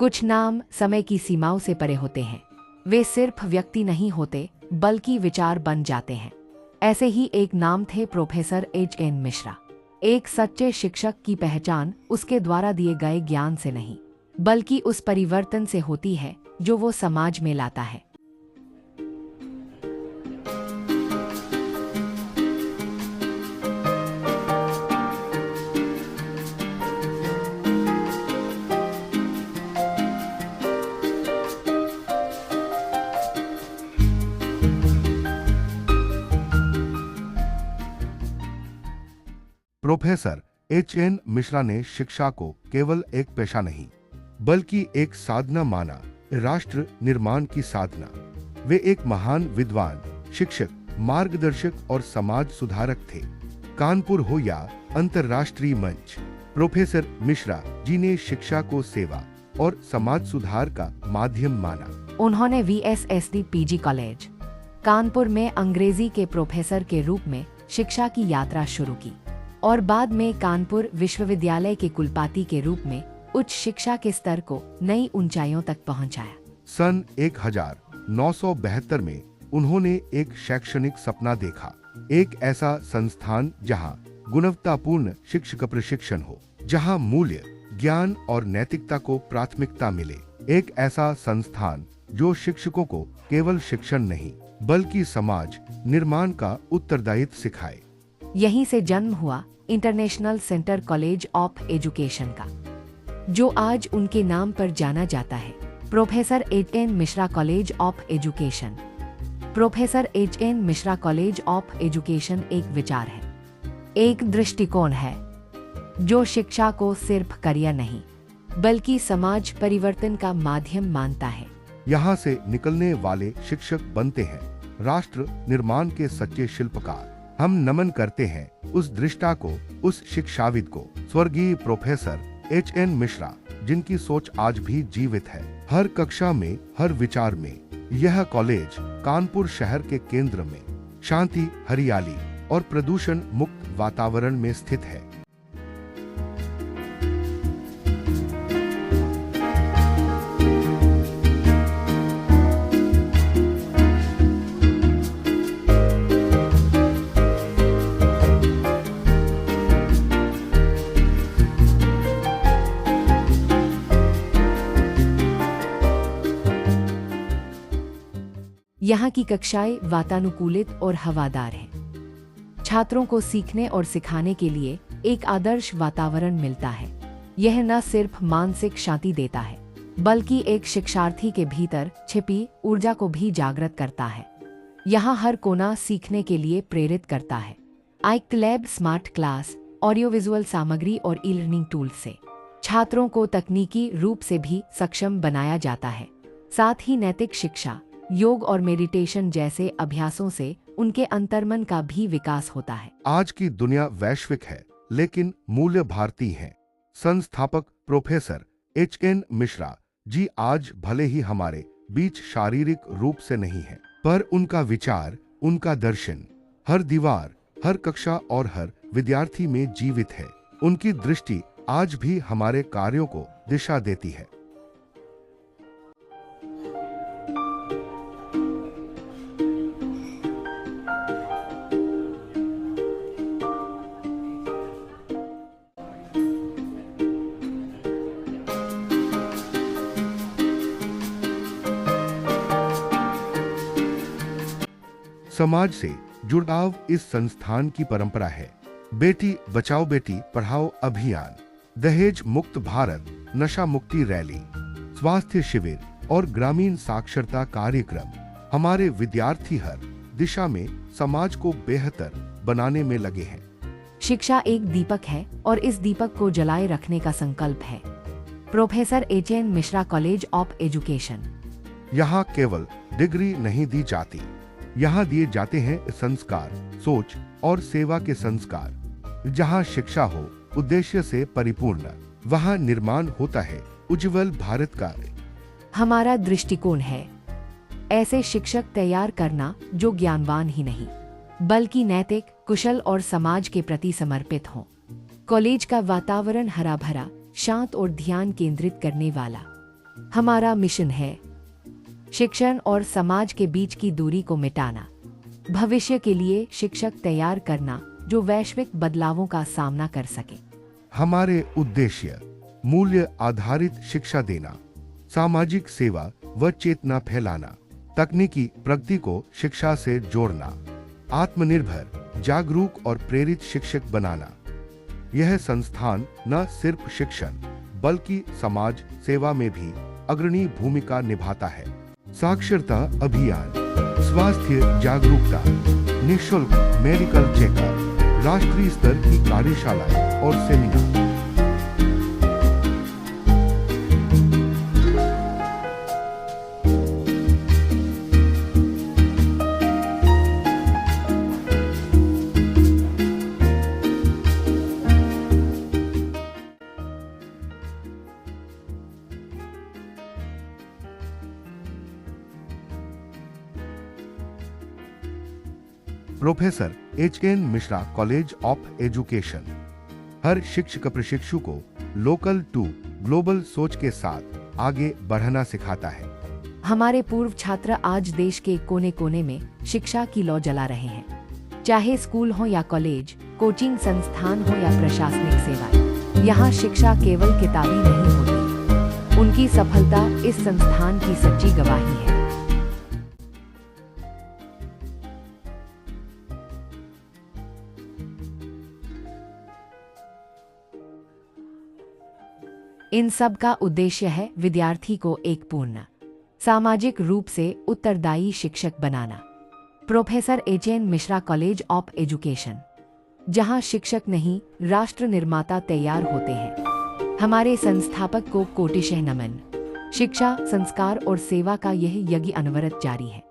कुछ नाम समय की सीमाओं से परे होते हैं। वे सिर्फ व्यक्ति नहीं होते बल्कि विचार बन जाते हैं। ऐसे ही एक नाम थे प्रोफेसर H.N. मिश्रा। एक सच्चे शिक्षक की पहचान उसके द्वारा दिए गए ज्ञान से नहीं बल्कि उस परिवर्तन से होती है जो वो समाज में लाता है। Professor H.N. मिश्रा ने शिक्षा को केवल एक पेशा नहीं बल्कि एक साधना माना, राष्ट्र निर्माण की साधना। वे एक महान विद्वान, शिक्षक, मार्गदर्शक और समाज सुधारक थे। कानपुर हो या अंतर्राष्ट्रीय मंच, प्रोफेसर मिश्रा जी ने शिक्षा को सेवा और समाज सुधार का माध्यम माना। उन्होंने VSSD PG कॉलेज कानपुर में अंग्रेजी के प्रोफेसर के रूप में शिक्षा की यात्रा शुरू की और बाद में कानपुर विश्वविद्यालय के कुलपति के रूप में उच्च शिक्षा के स्तर को नई ऊंचाइयों तक पहुंचाया। सन 1972 में उन्होंने एक शैक्षणिक सपना देखा, एक ऐसा संस्थान जहां गुणवत्तापूर्ण शिक्षक प्रशिक्षण हो, जहां मूल्य, ज्ञान और नैतिकता को प्राथमिकता मिले। एक ऐसा संस्थान जो शिक्षकों को केवल शिक्षण नहीं बल्कि समाज निर्माण का उत्तरदायित्व सिखाए। यहीं से जन्म हुआ international centre college of education का, जो आज उनके नाम पर जाना जाता है, professor H.N. Mishra college of education. Professor H.N. Mishra college of education एक विचार है, एक दृष्टिकोण है जो शिक्षा को सिर्फ करियर नहीं बल्कि समाज परिवर्तन का माध्यम मानता है। यहाँ से निकलने वाले शिक्षक बनते हैं राष्ट्र निर्माण के सच्चे शिल्पकार। हम नमन करते हैं उस दृष्टा को, उस शिक्षाविद को, स्वर्गीय प्रोफेसर H.N. मिश्रा, जिनकी सोच आज भी जीवित है। हर कक्षा में, हर विचार में। यह कॉलेज कानपुर शहर के केंद्र में शांति, हरियाली और प्रदूषण मुक्त वातावरण में स्थित है। यहाँ की कक्षाएं वातानुकूलित और हवादार हैं। छात्रों को सीखने और सिखाने के लिए एक आदर्श वातावरण मिलता है। यह न सिर्फ मानसिक शांति देता है बल्कि एक शिक्षार्थी के भीतर छिपी ऊर्जा को भी जागृत करता है। यहाँ हर कोना सीखने के लिए प्रेरित करता है। आइक lab smart class, audio visual सामग्री और ई लर्निंग टूल से छात्रों को तकनीकी रूप से भी सक्षम बनाया जाता है। साथ ही नैतिक शिक्षा, योग और मेडिटेशन जैसे अभ्यासों से उनके अंतर्मन का भी विकास होता है। आज की दुनिया वैश्विक है लेकिन मूल्य भारतीय हैं। संस्थापक प्रोफेसर H.N. मिश्रा जी आज भले ही हमारे बीच शारीरिक रूप से नहीं है, पर उनका विचार, उनका दर्शन हर दीवार, हर कक्षा और हर विद्यार्थी में जीवित है। उनकी दृष्टि आज भी हमारे कार्यों को दिशा देती है। समाज से जुड़ाव इस संस्थान की परंपरा है। बेटी बचाओ बेटी पढ़ाओ अभियान, दहेज मुक्त भारत, नशा मुक्ति रैली, स्वास्थ्य शिविर और ग्रामीण साक्षरता कार्यक्रम। हमारे विद्यार्थी हर दिशा में समाज को बेहतर बनाने में लगे हैं। शिक्षा एक दीपक है और इस दीपक को जलाए रखने का संकल्प है। Professor H.N. Mishra college of education. यहाँ केवल डिग्री नहीं दी जाती, यहाँ दिए जाते हैं संस्कार, सोच और सेवा के संस्कार। जहाँ शिक्षा हो उद्देश्य से परिपूर्ण, वहाँ निर्माण होता है उज्जवल भारत का। हमारा दृष्टिकोण है ऐसे शिक्षक तैयार करना जो ज्ञानवान ही नहीं बल्कि नैतिक, कुशल और समाज के प्रति समर्पित हों। कॉलेज का वातावरण हरा भरा, शांत और ध्यान केंद्रित करने वाला। हमारा मिशन है शिक्षण और समाज के बीच की दूरी को मिटाना, भविष्य के लिए शिक्षक तैयार करना जो वैश्विक बदलावों का सामना कर सके। हमारे उद्देश्य मूल्य आधारित शिक्षा देना, सामाजिक सेवा व चेतना फैलाना, तकनीकी प्रगति को शिक्षा से जोड़ना, आत्मनिर्भर, जागरूक और प्रेरित शिक्षक बनाना। यह संस्थान न सिर्फ शिक्षण बल्कि समाज सेवा में भी अग्रणी भूमिका निभाता है। साक्षरता अभियान, स्वास्थ्य जागरूकता, निःशुल्क मेडिकल चेकअप, राष्ट्रीय स्तर की कार्यशालाएं और seminar. Professor H N. Mishra college of education हर शिक्षक प्रशिक्षु को लोकल टू ग्लोबल सोच के साथ आगे बढ़ना सिखाता है। हमारे पूर्व छात्र आज देश के कोने कोने में शिक्षा की लौ जला रहे हैं। चाहे स्कूल हो या कॉलेज, कोचिंग संस्थान हो या प्रशासनिक सेवाएं, यहाँ शिक्षा केवल किताबी नहीं होती। उनकी सफलता इस संस्थान की सच्ची गवाही है। इन सब का उद्देश्य है विद्यार्थी को एक पूर्ण सामाजिक रूप से उत्तरदायी शिक्षक बनाना। Professor H N. Mishra college of education, जहां शिक्षक नहीं राष्ट्र निर्माता तैयार होते हैं। हमारे संस्थापक को कोटिशः नमन। शिक्षा, संस्कार और सेवा का यह यज्ञ अनवरत जारी है।